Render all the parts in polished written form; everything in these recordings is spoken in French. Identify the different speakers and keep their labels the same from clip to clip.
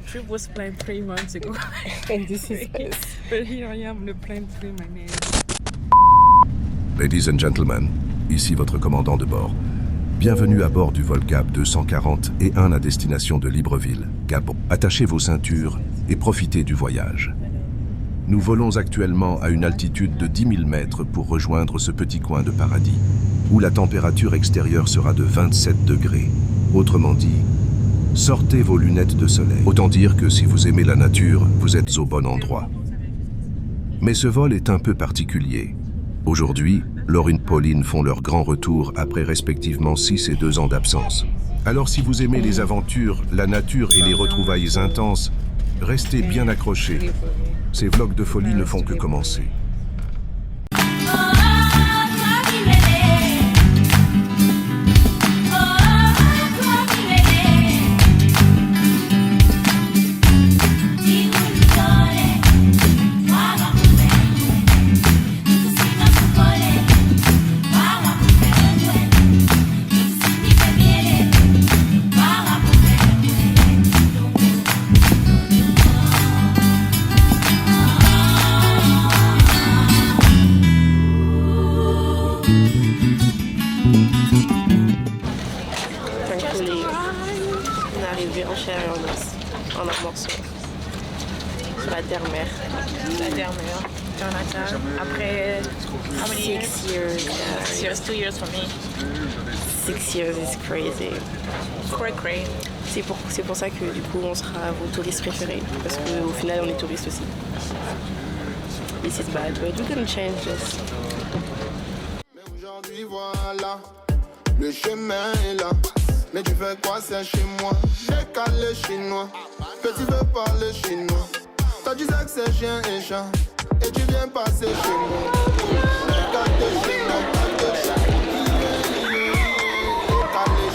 Speaker 1: the trip was planned 3 months ago.
Speaker 2: And this is this.
Speaker 1: But here I am, the plane flew my name.
Speaker 3: Ladies and gentlemen, ici votre commandant de bord. Bienvenue à bord du vol Gap 240 et 1 à destination de Libreville, Gabon. Attachez vos ceintures et profitez du voyage. Nous volons actuellement à une altitude de 10 000 mètres pour rejoindre ce petit coin de paradis, où la température extérieure sera de 27 degrés. Autrement dit, sortez vos lunettes de soleil. Autant dire que si vous aimez la nature, vous êtes au bon endroit. Mais ce vol est un peu particulier. Aujourd'hui, Laurine et Pauline font leur grand retour après respectivement 6 et 2 ans d'absence. Alors si vous aimez les aventures, la nature et les retrouvailles intenses, restez bien accrochés. Ces vlogs de folie ne font que commencer.
Speaker 2: En morceau sur la terre-mer.
Speaker 1: La dernière, Jonathan. Après, how many
Speaker 2: 6 years.
Speaker 1: 6 years, 2 years for me.
Speaker 2: 6 years is crazy.
Speaker 1: Cray.
Speaker 2: C'est pour ça que du coup on sera vos touristes préférés. Parce qu'au final on est touristes aussi. This is bad, but we can change this.
Speaker 4: Mais aujourd'hui voilà, le chemin est là. Mais tu fais quoi, c'est chez moi? J'ai calé chinois, petit veut parler chinois. Toi tu sais que c'est chien et chat, et tu viens passer chez moi. Calé chinois, calé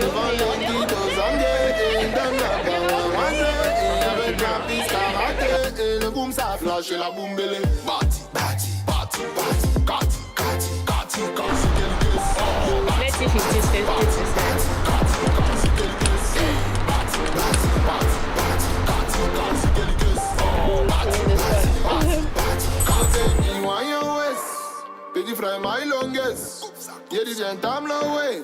Speaker 4: devant les guides anglais, dans la gamme, avec la piste à rater, et le boom ça flash et la boum belé. Bati, bati, bati, bati, kati, kati, kati, kati.
Speaker 2: Let's see if it just fits this time.
Speaker 4: Baby, fry my longest. Yeah, this ain't time long way.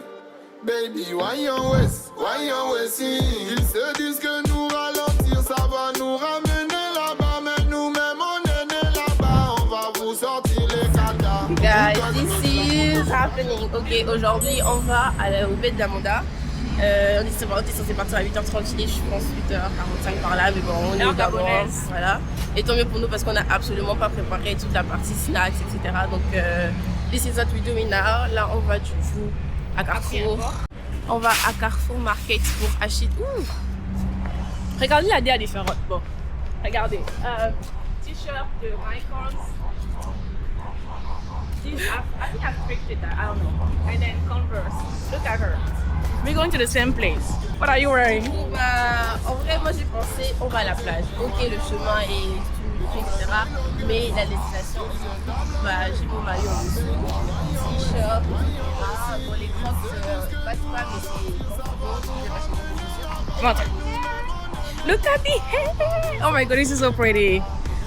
Speaker 4: Baby, why your waist? Why your waist? Ils se disent que nous ralentir, ça va nous ramener là-bas. Mais nous-mêmes, on est né là-bas. On va vous sortir les catas.
Speaker 2: Guys, this is happening. Ok, aujourd'hui on va au Bête d'Amanda. On est censé partir à 8h30, je pense 8h45 par là, mais bon, on est au Gabon, voilà. Et tant mieux pour nous parce qu'on n'a absolument pas préparé toute la partie snacks, etc. Donc, this is what we do now. Là, on va du coup à Carrefour. On va à Carrefour Market pour acheter. Ouh. Regardez la DA différente. Bon, regardez. T-shirt de Michaels. I think I've picked it, I don't know. And then Converse. Look at her.
Speaker 1: We're going to the same place. What are you wearing?
Speaker 2: En vrai, moi j'ai pensé, on va à la plage. Ok, le chemin est tout, etc. Mais la destination, j'ai mon maillot en dessous, t-shirt, etc. Bon, les crocs, pas, mais c'est
Speaker 1: Montre. Look at the hair! Oh my god, this is so pretty.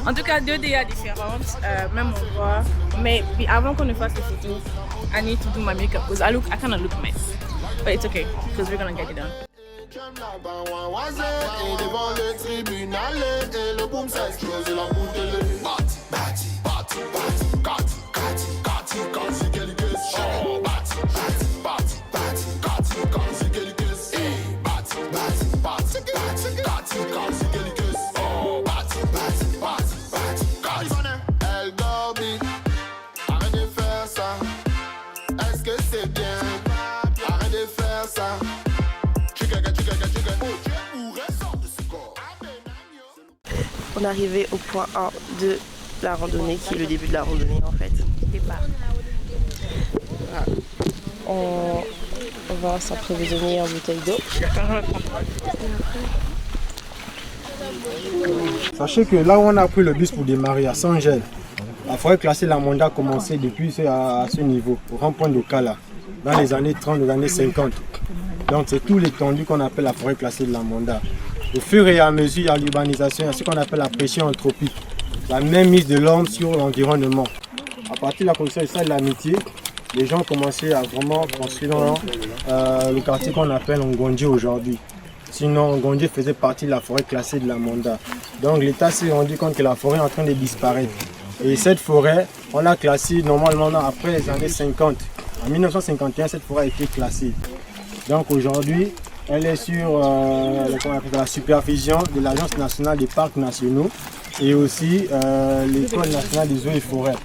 Speaker 1: En tout cas, 2 DA différentes, même endroit. Mais avant qu'on ne fasse les photos, I need to do my makeup because I kind of look a mess. But it's okay, because we're gonna get it done.
Speaker 4: Devant le tribunal, et le boom s'explose, la bouteille. Bati, bati, bati, bati, kati, kati, kati, kati, quelques oh, bati, bati, bati, bati, kati, kati, quelques bati, bati, bati, bati, kati, kati, quelques oh, bati, bati, bati, bati, kati. Elle gobi, arrête de faire ça. Est-ce que c'est bien? Arrête de faire ça.
Speaker 2: On est arrivé au point 1 de la randonnée, qui est le début de la randonnée en fait. Départ. Voilà. On va s'approvisionner en bouteille d'eau.
Speaker 5: Sachez que là où on a pris le bus pour démarrer à Saint-Gel, la forêt classée Lamanda a commencé depuis à ce niveau, au rond-point de Kala, dans les années 30, les années 50. Donc c'est tout l'étendue qu'on appelle la forêt classée de la Monda. Au fur et à mesure, il y a l'urbanisation, il y a ce qu'on appelle la pression anthropique, la même mise de l'homme sur l'environnement. À partir de la construction du stade de l'amitié, les gens ont commencé à vraiment construire le quartier qu'on appelle Ngondje aujourd'hui. Sinon, Ngondje faisait partie de la forêt classée de la Monda. Donc l'État s'est rendu compte que la forêt est en train de disparaître. Et cette forêt, on l'a classée normalement après les années 50. En 1951, cette forêt a été classée. Donc aujourd'hui, elle est sur la supervision de l'Agence nationale des parcs nationaux et aussi l'École nationale des eaux et forêts.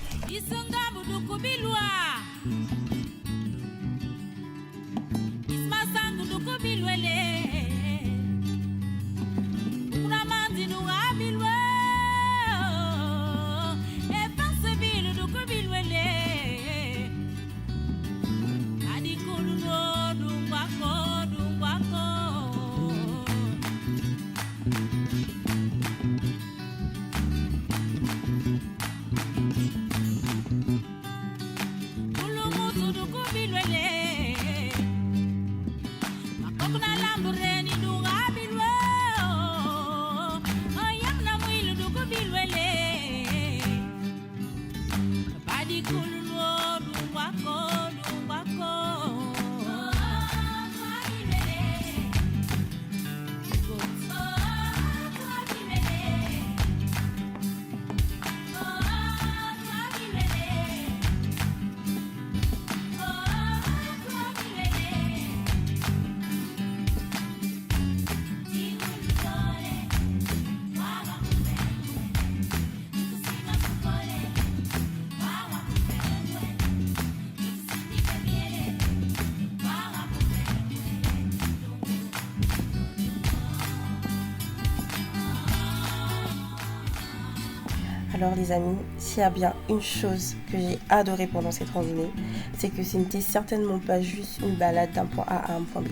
Speaker 2: Alors les amis, s'il y a bien une chose que j'ai adorée pendant cette randonnée, c'est que ce n'était certainement pas juste une balade d'un point A à un point B.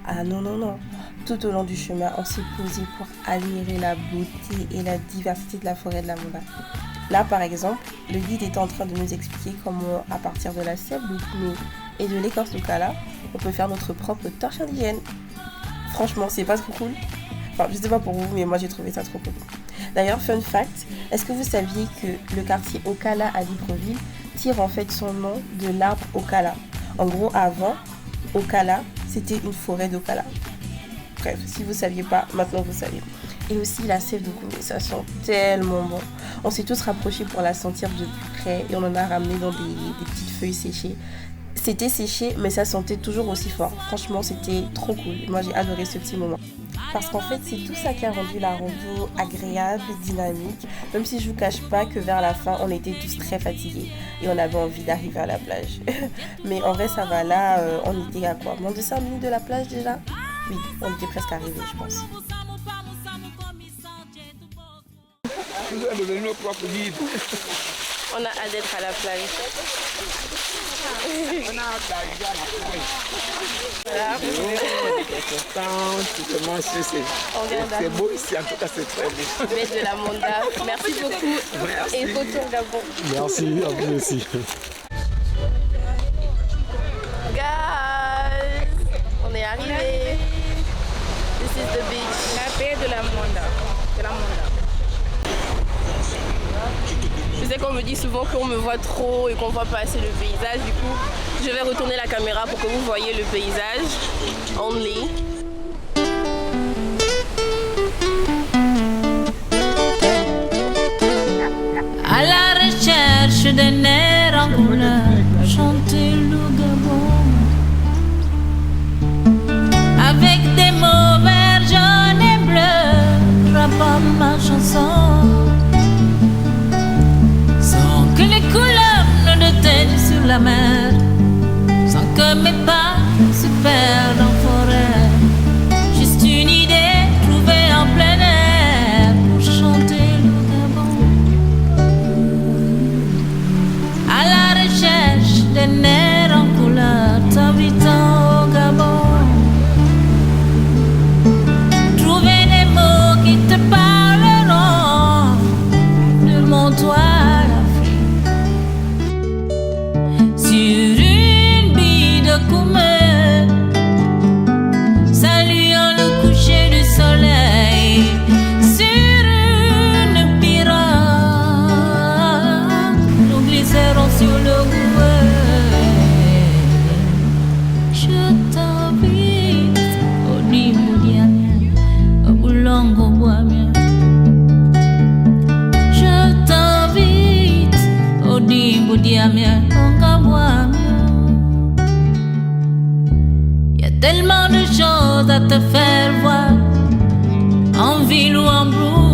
Speaker 2: Ah non, non, non. Tout au long du chemin, on s'est posé pour admirer la beauté et la diversité de la forêt de la Monda. Là par exemple, le guide était en train de nous expliquer comment à partir de la sève, du pneu et de l'écorce de Kala, on peut faire notre propre torche indigène. Franchement, c'est pas trop cool? Enfin, je sais pas pour vous, mais moi j'ai trouvé ça trop cool. D'ailleurs, fun fact, est-ce que vous saviez que le quartier Okala à Libreville tire en fait son nom de l'arbre Okala? En gros, avant, Okala, c'était une forêt d'Okala. Bref, si vous ne saviez pas, maintenant vous savez. Et aussi la sève de Koumé, ça sent tellement bon. On s'est tous rapprochés pour la sentir de plus près et on en a ramené dans des petites feuilles séchées. C'était séché, mais ça sentait toujours aussi fort. Franchement, c'était trop cool. Moi, j'ai adoré ce petit moment. Parce qu'en fait, c'est tout ça qui a rendu la rando agréable, dynamique. Même si je vous cache pas que vers la fin, on était tous très fatigués. Et on avait envie d'arriver à la plage. Mais en vrai, ça va là, on était à quoi? Moins de 5 minutes de la plage déjà? Oui, on était presque arrivés, je pense. On a hâte d'être à la plage. Voilà.
Speaker 6: C'est beau ici, en tout cas c'est très beau.
Speaker 2: Bête de la Monda. Merci beaucoup.
Speaker 6: Merci.
Speaker 2: Et retour Gabon.
Speaker 5: Merci, à vous aussi.
Speaker 2: Guys, on est arrivé. This is the beach.
Speaker 1: La baie de la Monda. De la Monda.
Speaker 2: Je sais qu'on me dit souvent qu'on me voit trop et qu'on voit pas assez le paysage. Du coup, je vais retourner la caméra pour que vous voyez le paysage. Only.
Speaker 7: À la recherche d'un air en couleur, chanter le Gabon. Avec des mots verts, jaunes et bleus, rapporte ma chanson. Sans que les couleurs ne déteignent sur la mer, sans que mes pas se perdent en forêt. Juste une idée trouvée en plein air pour chanter le Gabon. À la recherche d'un air en couleur, t'habitant au Gabon. Trouver des mots qui te parleront de mon toit. Sur une bille de Koumé, on va voir mieux. Y a tellement de choses à te faire voir, en ville ou en brousse.